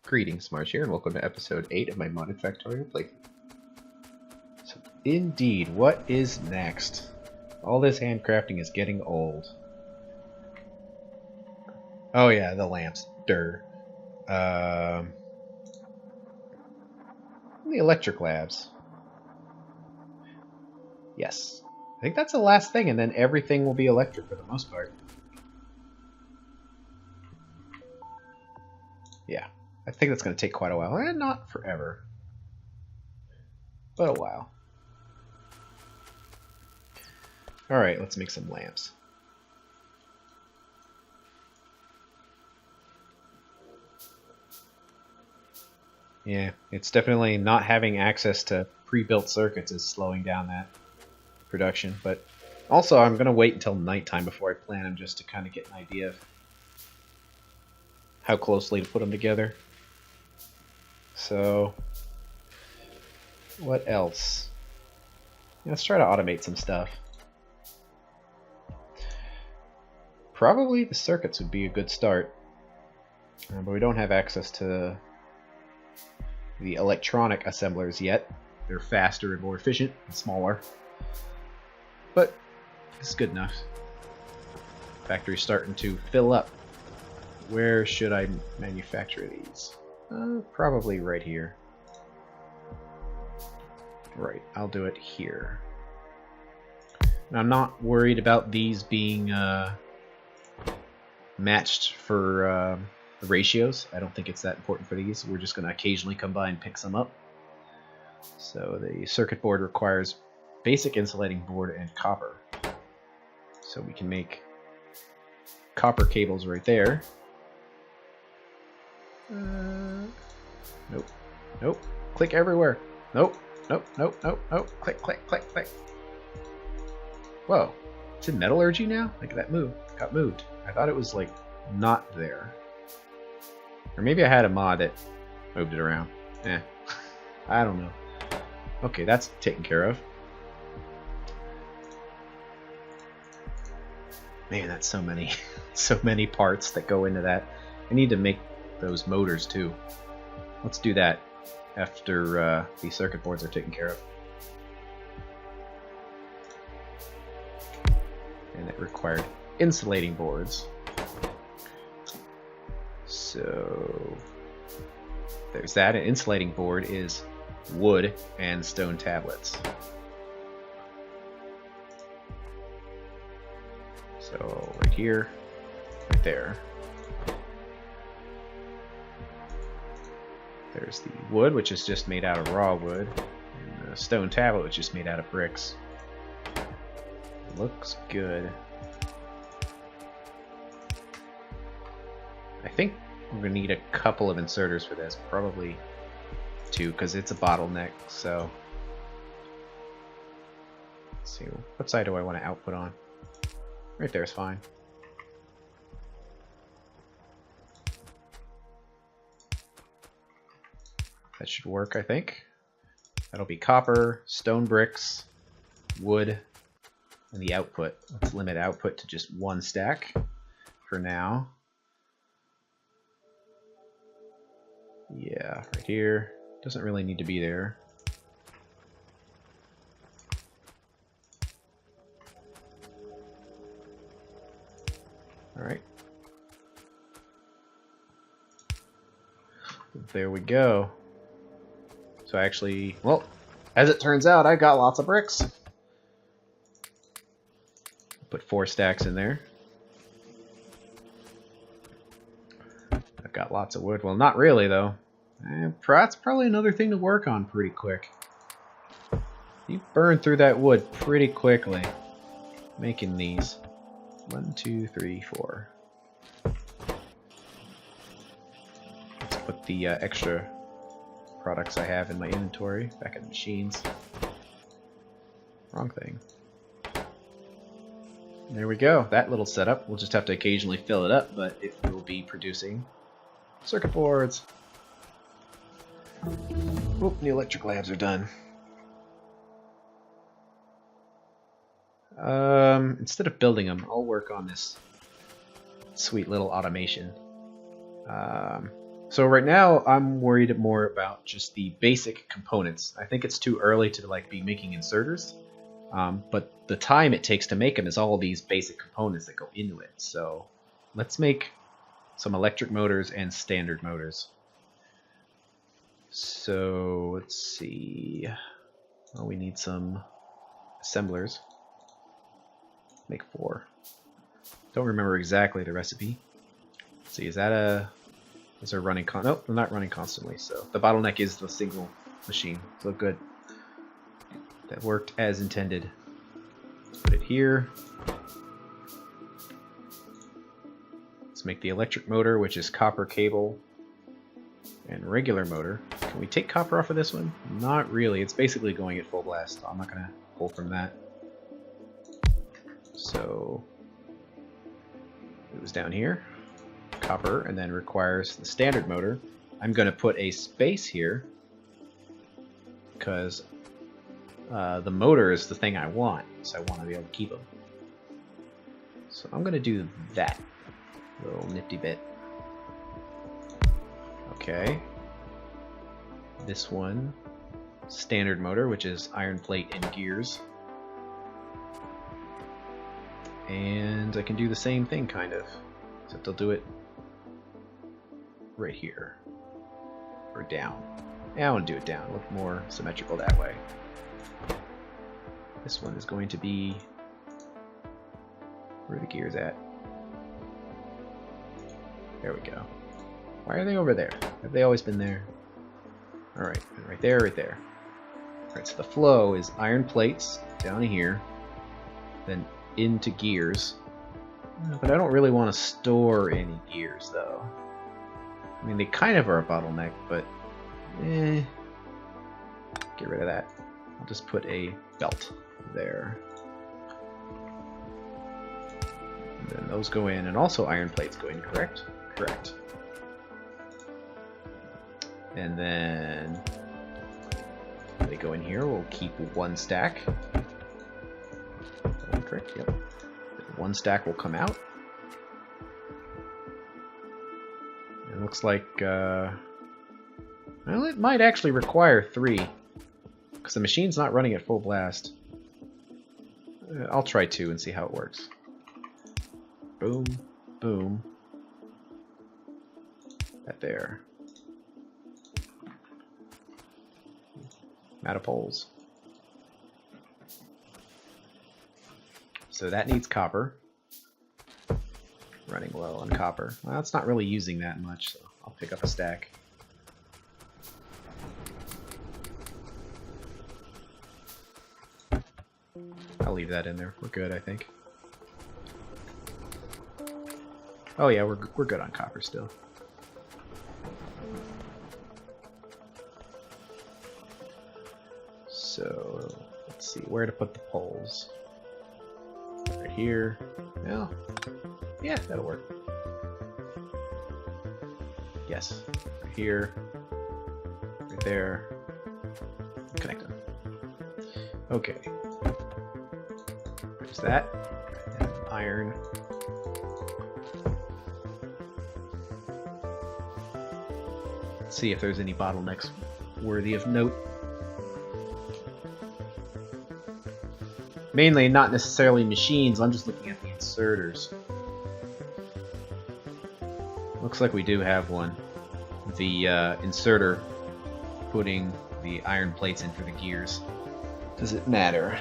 Greetings, Marsh here, and welcome to episode 8 of my modded Factorio playthrough. So, indeed, what is next? All this handcrafting is getting old. Oh yeah, the lamps. The electric labs. Yes. I think that's the last thing, and then everything will be electric for the most part. Yeah. I think that's going to take quite a while. Not forever. But a while. Alright, let's make some lamps. Yeah, it's definitely not having access to pre-built circuits is slowing down that production. But also, I'm going to wait until nighttime before I plan them just to kind of get an idea of how closely to put them together. So, what else? Let's try to automate some stuff. Probably the circuits would be a good start, but we don't have access to the electronic assemblers yet. They're faster and more efficient and smaller, but it's good enough. Factory's starting to fill up. Where should I manufacture these? Probably right here. Right, I'll do it here. And I'm not worried about these being matched for the ratios. I don't think it's that important for these. We're just going to occasionally come by and pick some up. So the circuit board requires basic insulating board and copper. So we can make copper cables right there. Nope. Nope. Click everywhere. Nope. Nope. Nope. Nope. Nope. Click, click, click, click. Whoa. It's in metallurgy now? Like that got moved. I thought it was like not there. Or maybe I had a mod that moved it around. I don't know. Okay, that's taken care of. Man, that's so many so many parts that go into that. I need to make those motors too. Let's do that after these circuit boards are taken care of. And it required insulating boards. So there's that. An insulating board is wood and stone tablets. So right here, right there. There's the wood, which is just made out of raw wood, and the stone tablet, which is made out of bricks. Looks good. I think we're going to need a couple of inserters for this, probably 2, because it's a bottleneck, so... Let's see, what side do I want to output on? Right there is fine. That should work, I think. That'll be copper, stone bricks, wood, and the output. Let's limit output to just 1 stack for now. Yeah, right here. Doesn't really need to be there. Alright. There we go. So actually, well, as it turns out, I got lots of bricks. Put 4 stacks in there. I've got lots of wood. Well, not really, though. That's probably another thing to work on pretty quick. You burn through that wood pretty quickly. Making these. 1, 2, 3, 4. Let's put the extra products I have in my inventory back in the machines. Wrong thing. There we go. That little setup. We'll just have to occasionally fill it up, but it will be producing circuit boards. Oop, the electric labs are done. Instead of building them, I'll work on this sweet little automation. So right now I'm worried more about just the basic components. I think it's too early to like be making inserters, but the time it takes to make them is all these basic components that go into it. So let's make some electric motors and standard motors. So let's see. Well, we need some assemblers. Make 4. Don't remember exactly the recipe. Let's see, is that a... Those are running nope, they're not running constantly, so the bottleneck is the single machine. So good. That worked as intended. Put it here. Let's make the electric motor, which is copper cable and regular motor. Can we take copper off of this one? Not really. It's basically going at full blast. So I'm not going to pull from that. So it was down here. Copper, and then requires the standard motor. I'm going to put a space here because the motor is the thing I want, so I want to be able to keep them. So I'm going to do that little nifty bit. Okay. This one, standard motor, which is iron plate and gears. And I can do the same thing, kind of, except I'll do it right here, or down. Yeah, I want to do it down, look more symmetrical that way. This one is going to be, where are the gears at? There we go. Why are they over there? Have they always been there? Alright, right there, right there. Alright, so the flow is iron plates down here, then into gears. But I don't really want to store any gears, though. I mean, they kind of are a bottleneck, but get rid of that. I'll just put a belt there. And then those go in, and also iron plates go in, correct? Correct. And then they go in here. We'll keep 1 stack. Correct, yep. 1 stack will come out. It looks like, well, it might actually require 3, because the machine's not running at full blast. I'll try 2 and see how it works. Boom, boom. That there. I'm out of poles. So that needs copper. Running low on copper. Well, it's not really using that much, so I'll pick up a stack. I'll leave that in there. We're good, I think. Oh yeah, we're good on copper still. So let's see where to put the poles. Right here. Well, yeah, that'll work. Yes, right here, right there. Connect them. Okay. There's that. And iron. Let's see if there's any bottlenecks worthy of note. Mainly not necessarily machines, I'm just looking at the inserters. Looks like we do have one. The inserter putting the iron plates in for the gears. Does it matter?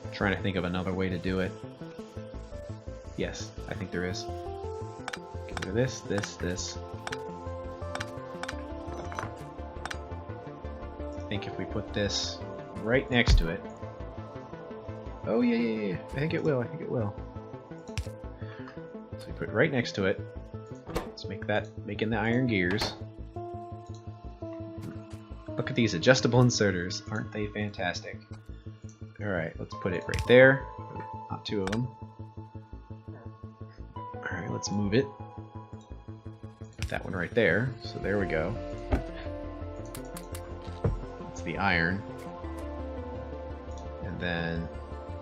I'm trying to think of another way to do it. Yes, I think there is. Get rid of this, this. I think if we put this right next to it. Oh yeah. I think it will. So we put it right next to it. Let's make that making the iron gears. Look at these adjustable inserters. Aren't they fantastic? Alright, let's put it right there. Not 2 of them. Alright, let's move it. Put that one right there. So there we go. The iron, and then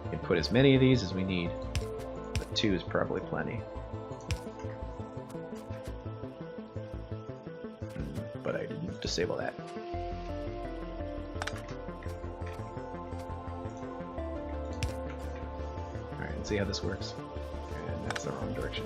we can put as many of these as we need, but 2 is probably plenty. but I didn't disable that. Alright, let's see how this works. And that's the wrong direction.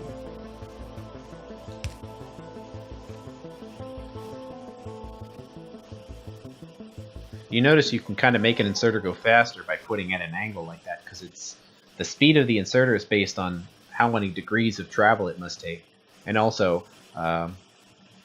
You notice you can kind of make an inserter go faster by putting at an angle like that, because it's the speed of the inserter is based on how many degrees of travel it must take, and also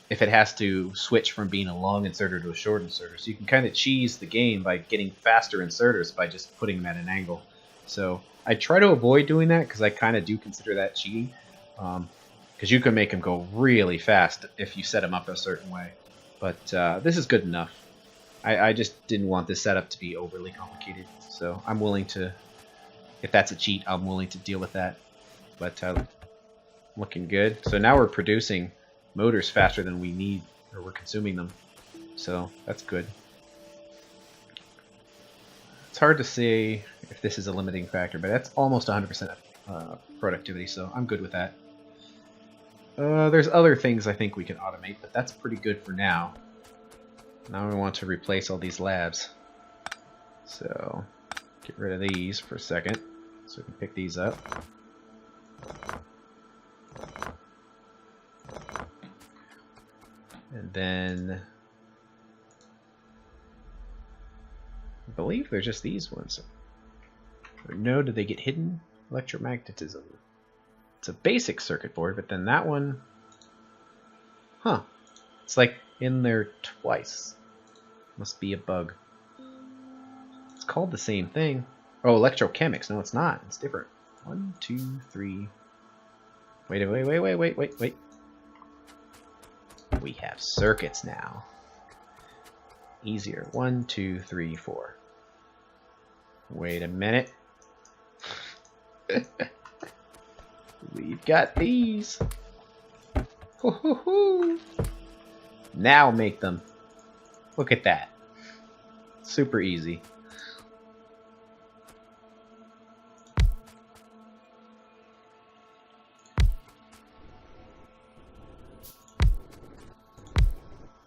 if it has to switch from being a long inserter to a short inserter. So you can kind of cheese the game by getting faster inserters by just putting them at an angle. So I try to avoid doing that because I kind of do consider that cheating, because you can make them go really fast if you set them up a certain way. But this is good enough. I just didn't want this setup to be overly complicated, so I'm willing to, if that's a cheat, I'm willing to deal with that. But looking good. So now we're producing motors faster than we need, or we're consuming them, so that's good. It's hard to say if this is a limiting factor, but that's almost 100% productivity, so I'm good with that. There's other things I think we can automate, but that's pretty good for now. Now we want to replace all these labs. So get rid of these for a second so we can pick these up. And then I believe they're just these ones. Or no, did they get hidden? Electromagnetism. It's a basic circuit board, but then that one, huh? It's like in there twice. Must be a bug. It's called the same thing. Oh, electrochemics. No, it's not. It's different. 1, 2, 3. Wait. We have circuits now. Easier. 1, 2, 3, 4. Wait a minute. We've got these. Hoo hoo hoo. Now make them. Look at that. Super easy.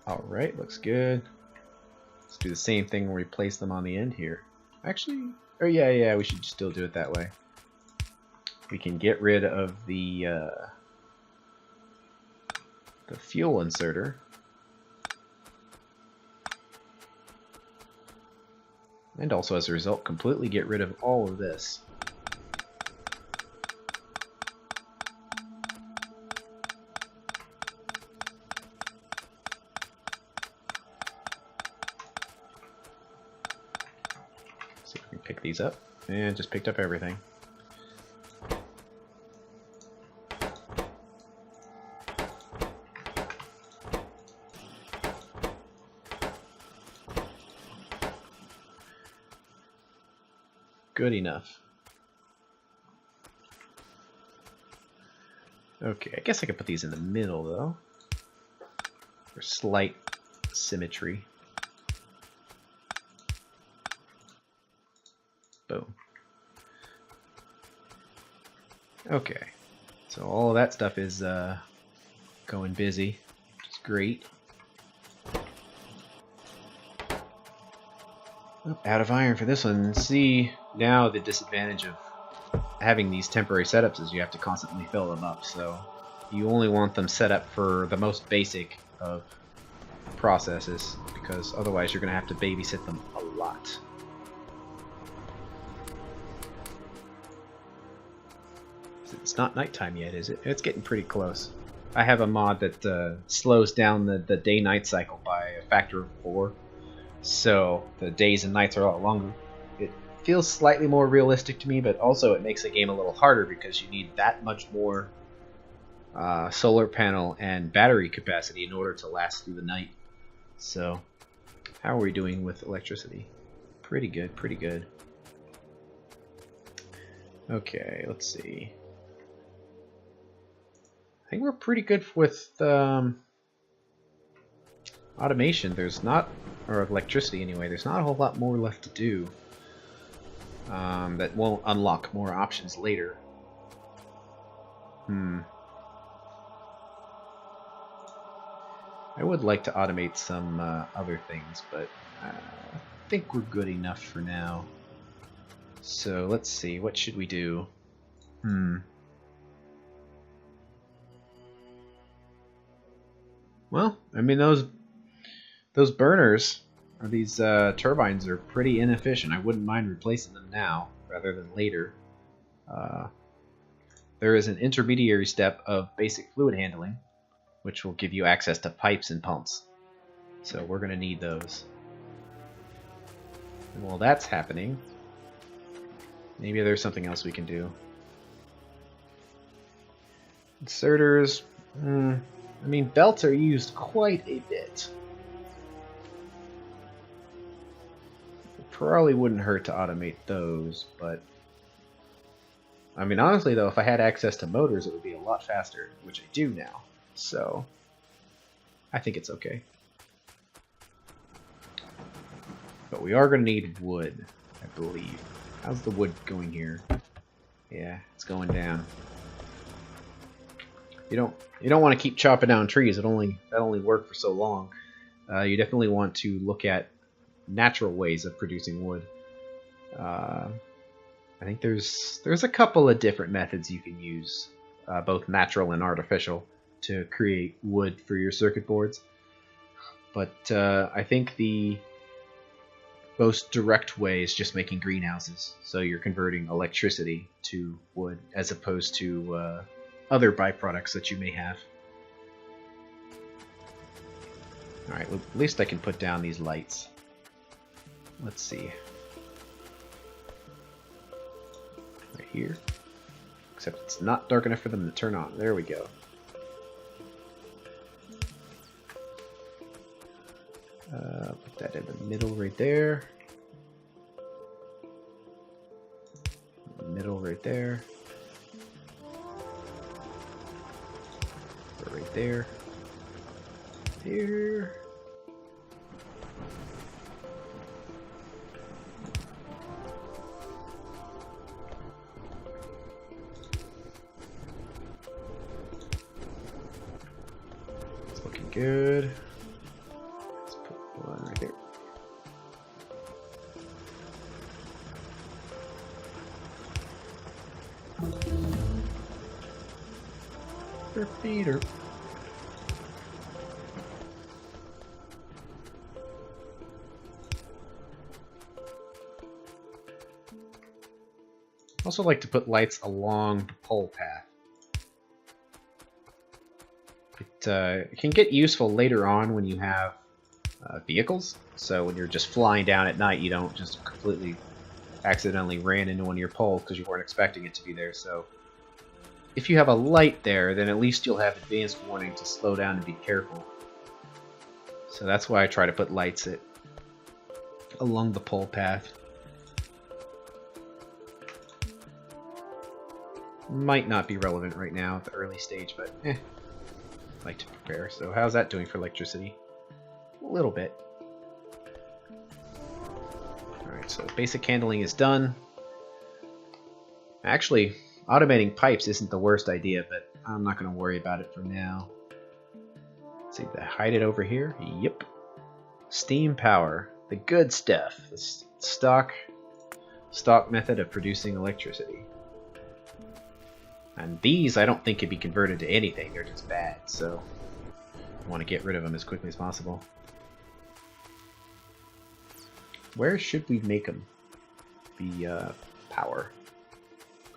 Alright, looks good. Let's do the same thing where we place them on the end here. Actually, oh yeah, we should still do it that way. We can get rid of the fuel inserter. And also, as a result, completely get rid of all of this. See if we can pick these up. And just picked up everything. Good enough. Okay, I guess I could put these in the middle though, for slight symmetry. Boom. Okay, so all of that stuff is going busy, which is great. Out of iron for this one. See, now the disadvantage of having these temporary setups is you have to constantly fill them up, so you only want them set up for the most basic of processes, because otherwise you're going to have to babysit them a lot. It's not nighttime yet, is it? It's getting pretty close. I have a mod that slows down the day-night cycle by a factor of 4. So the days and nights are a lot longer. It feels slightly more realistic to me, but also it makes the game a little harder because you need that much more solar panel and battery capacity in order to last through the night. So how are we doing with electricity? Pretty good, pretty good. Okay, let's see. I think we're pretty good with automation. There's not, or electricity anyway, there's not a whole lot more left to do that won't unlock more options later. I would like to automate some other things, but I think we're good enough for now. So let's see, what should we do? Well, I mean those burners, or these turbines, are pretty inefficient. I wouldn't mind replacing them now rather than later. There is an intermediary step of basic fluid handling, which will give you access to pipes and pumps. So we're going to need those. And while that's happening, maybe there's something else we can do. Inserters, I mean, belts are used quite a bit. It probably wouldn't hurt to automate those, but I mean, honestly though, if I had access to motors, it would be a lot faster, which I do now. So I think it's okay. But we are going to need wood, I believe. How's the wood going here? Yeah, it's going down. You don't want to keep chopping down trees. That only work for so long. You definitely want to look at natural ways of producing wood. I think there's a couple of different methods you can use, both natural and artificial, to create wood for your circuit boards. But I think the most direct way is just making greenhouses. So you're converting electricity to wood as opposed to other byproducts that you may have. Alright, well, at least I can put down these lights. Let's see. Right here. Except it's not dark enough for them to turn on. There we go. Put that in the middle right there. Middle right there. Right there. Here. It's looking good. Let's put one right there. Feeder. Also like to put lights along the pole path. It can get useful later on when you have vehicles. So when you're just flying down at night, you don't just completely accidentally ran into one of your poles because you weren't expecting it to be there. So if you have a light there, then at least you'll have advanced warning to slow down and be careful. So that's why I try to put lights along the pole path. Might not be relevant right now at the early stage, but I'd like to prepare. So how's that doing for electricity? A little bit. Alright, so basic handling is done. Actually, automating pipes isn't the worst idea, but I'm not going to worry about it for now. Let's see, did I hide it over here? Yep. Steam power. The good stuff. The stock method of producing electricity. And these I don't think can be converted to anything. They're just bad, so I want to get rid of them as quickly as possible. Where should we make them? The power.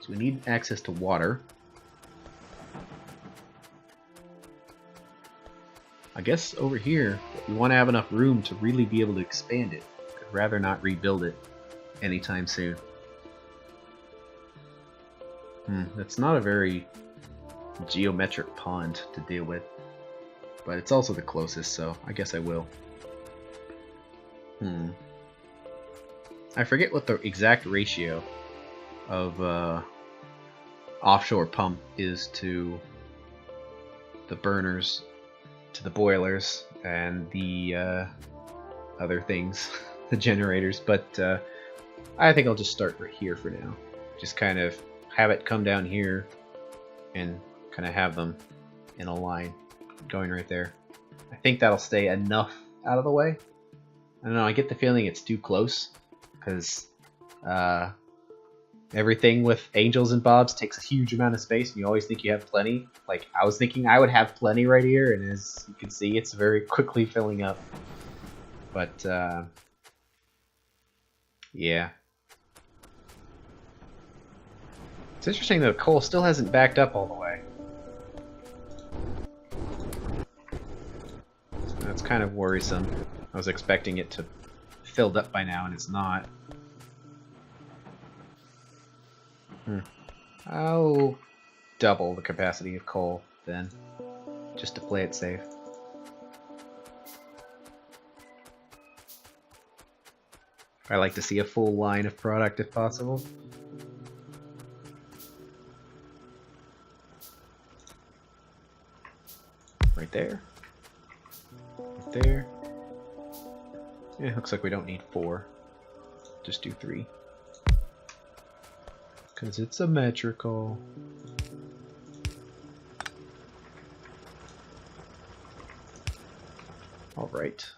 We need access to water. I guess over here, we want to have enough room to really be able to expand it. I'd rather not rebuild it anytime soon. That's not a very geometric pond to deal with. But it's also the closest, so I guess I will. I forget what the exact ratio of offshore pump is to the burners, to the boilers, and the other things, the generators, but I think I'll just start right here for now. Just kind of have it come down here and kind of have them in a line going right there. I think that'll stay enough out of the way. I don't know, I get the feeling it's too close, because everything with angels and bobs takes a huge amount of space, and you always think you have plenty. Like, I was thinking I would have plenty right here, and as you can see, it's very quickly filling up. But, yeah. It's interesting though, coal still hasn't backed up all the way. That's kind of worrisome. I was expecting it to filled up by now, and it's not. I'll double the capacity of coal then, just to play it safe. I like to see a full line of product if possible. Right there. Right there. Yeah, looks like we don't need 4. Just do 3. Because it's symmetrical. Alright.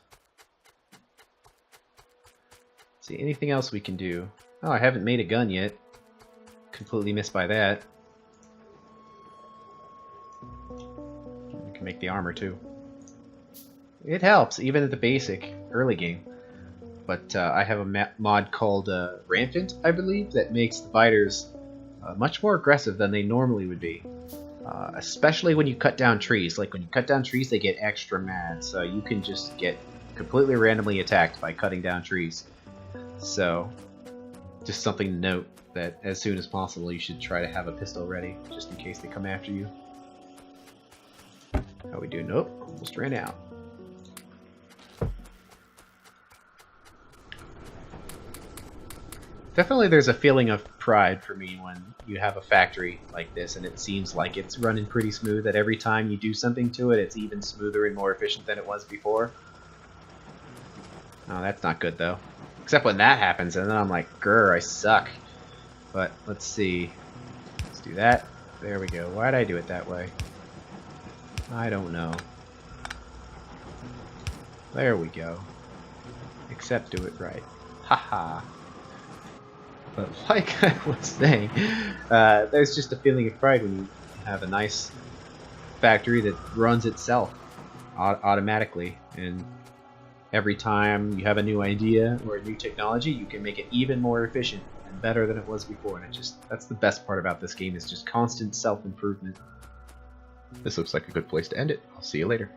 See, anything else we can do? Oh, I haven't made a gun yet. Completely missed by that. I can make the armor too. It helps, even at the basic, early game. But I have a mod called Rampant, I believe, that makes the biters much more aggressive than they normally would be. Especially when you cut down trees. Like, when you cut down trees, they get extra mad, so you can just get completely randomly attacked by cutting down trees. So, just something to note, that as soon as possible you should try to have a pistol ready, just in case they come after you. How we do? Nope, almost ran out. Definitely there's a feeling of pride for me when you have a factory like this and it seems like it's running pretty smooth, that every time you do something to it, it's even smoother and more efficient than it was before. Oh, that's not good though. Except when that happens, and then I'm like, grr, I suck. But let's see. Let's do that. There we go. Why'd I do it that way? I don't know. There we go. Except do it right. Haha. But like I was saying, there's just a feeling of pride when you have a nice factory that runs itself automatically, and every time you have a new idea or a new technology, you can make it even more efficient and better than it was before. And that's the best part about this game, is just constant self-improvement. This looks like a good place to end it. I'll see you later.